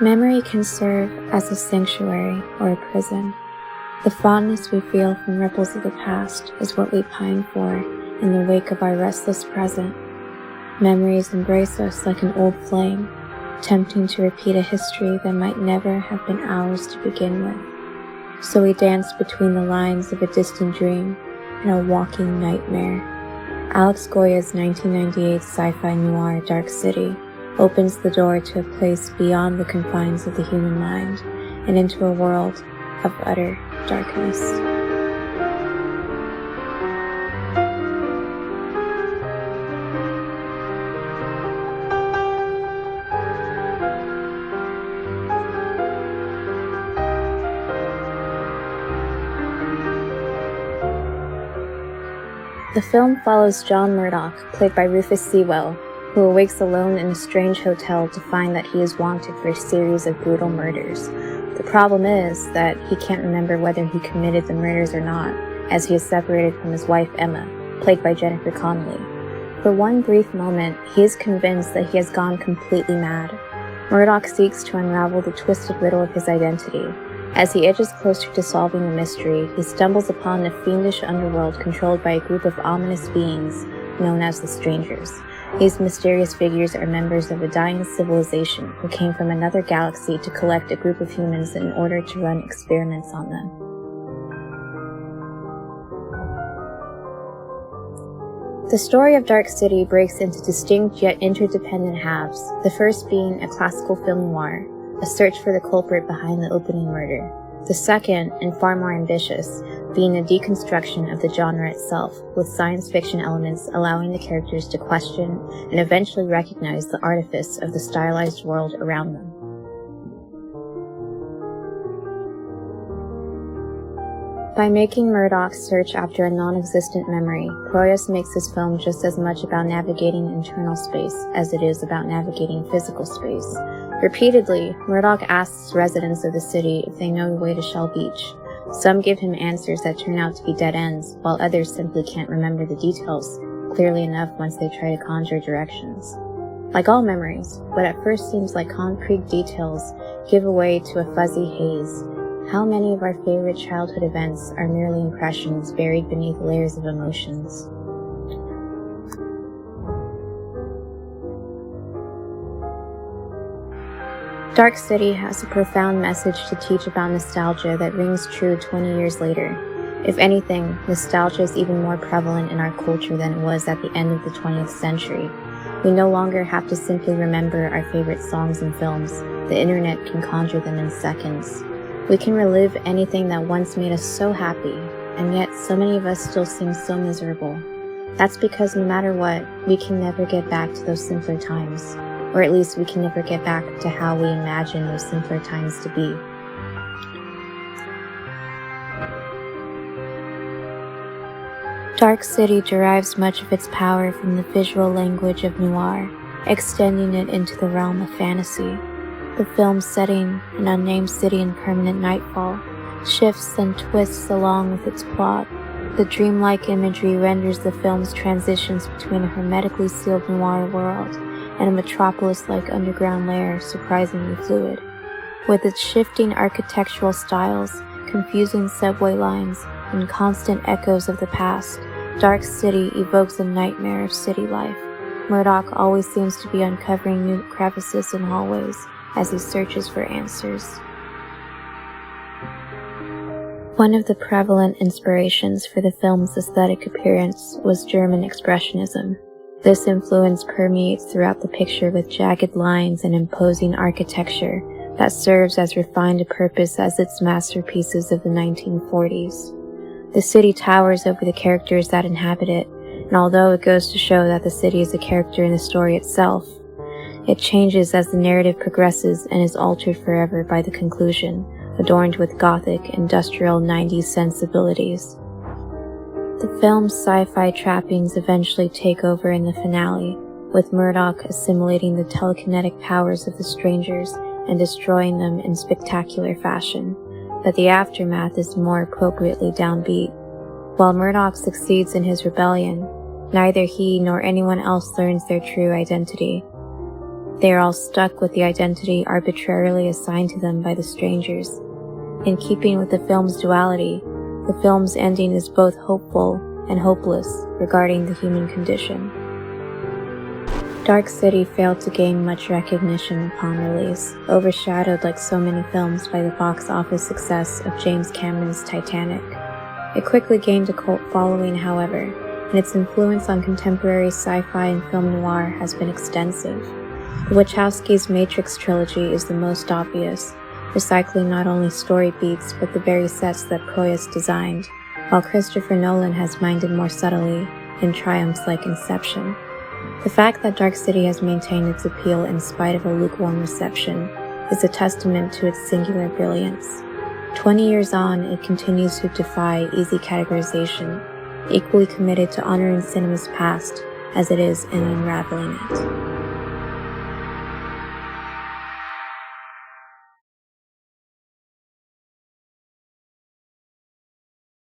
Memory can serve as a sanctuary or a prison. The fondness we feel from ripples of the past is what we pine for in the wake of our restless present. Memories embrace us like an old flame, tempting to repeat a history that might never have been ours to begin with. So we dance between the lines of a distant dream and a walking nightmare. Alex Goya's 1998 sci-fi noir Dark City opens the door to a place beyond the confines of the human mind and into a world of utter darkness. The film follows John Murdoch, played by Rufus Sewell, who awakes alone in a strange hotel to find that he is wanted for a series of brutal murders. The problem is that he can't remember whether he committed the murders or not, as he is separated from his wife Emma, played by Jennifer Connelly. For one brief moment, he is convinced that he has gone completely mad. Murdoch seeks to unravel the twisted riddle of his identity. As he edges closer to solving the mystery, he stumbles upon a fiendish underworld controlled by a group of ominous beings known as the Strangers. These mysterious figures are members of a dying civilization who came from another galaxy to collect a group of humans in order to run experiments on them. The story of Dark City breaks into distinct yet interdependent halves, the first being a classical film noir, a search for the culprit behind the opening murder. The second, and far more ambitious, being a deconstruction of the genre itself, with science fiction elements allowing the characters to question and eventually recognize the artifice of the stylized world around them. By making Murdoch search after a non-existent memory, Proyas makes his film just as much about navigating internal space as it is about navigating physical space. Repeatedly, Murdoch asks residents of the city if they know the way to Shell Beach. Some give him answers that turn out to be dead ends, while others simply can't remember the details clearly enough once they try to conjure directions. Like all memories, what at first seems like concrete details give way to a fuzzy haze. How many of our favorite childhood events are merely impressions buried beneath layers of emotions? Dark City has a profound message to teach about nostalgia that rings true 20 years later. If anything, nostalgia is even more prevalent in our culture than it was at the end of the 20th century. We no longer have to simply remember our favorite songs and films. The internet can conjure them in seconds. We can relive anything that once made us so happy, and yet so many of us still seem so miserable. That's because no matter what, we can never get back to those simpler times. Or at least we can never get back to how we imagine those simpler times to be. Dark City derives much of its power from the visual language of noir, extending it into the realm of fantasy. The film's setting, an unnamed city in permanent nightfall, shifts and twists along with its plot. The dreamlike imagery renders the film's transitions between a hermetically sealed noir world and a metropolis-like underground layer surprisingly fluid. With its shifting architectural styles, confusing subway lines, and constant echoes of the past, Dark City evokes a nightmare of city life. Murdoch always seems to be uncovering new crevices and hallways as he searches for answers. One of the prevalent inspirations for the film's aesthetic appearance was German Expressionism. This influence permeates throughout the picture with jagged lines and imposing architecture that serves as refined a purpose as its masterpieces of the 1940s. The city towers over the characters that inhabit it, and although it goes to show that the city is a character in the story itself, it changes as the narrative progresses and is altered forever by the conclusion, adorned with gothic, industrial 90s sensibilities. The film's sci-fi trappings eventually take over in the finale, with Murdoch assimilating the telekinetic powers of the Strangers and destroying them in spectacular fashion, but the aftermath is more appropriately downbeat. While Murdoch succeeds in his rebellion, neither he nor anyone else learns their true identity. They are all stuck with the identity arbitrarily assigned to them by the strangers. In keeping with the film's duality, the film's ending is both hopeful and hopeless regarding the human condition. Dark City failed to gain much recognition upon release, overshadowed like so many films by the box office success of James Cameron's Titanic. It quickly gained a cult following, however, and its influence on contemporary sci-fi and film noir has been extensive. The Wachowskis' Matrix trilogy is the most obvious, recycling not only story beats but the very sets that Proyas designed, while Christopher Nolan has minded more subtly in triumphs like Inception. The fact that Dark City has maintained its appeal in spite of a lukewarm reception is a testament to its singular brilliance. 20 years on, it continues to defy easy categorization, equally committed to honoring cinema's past as it is in unraveling it.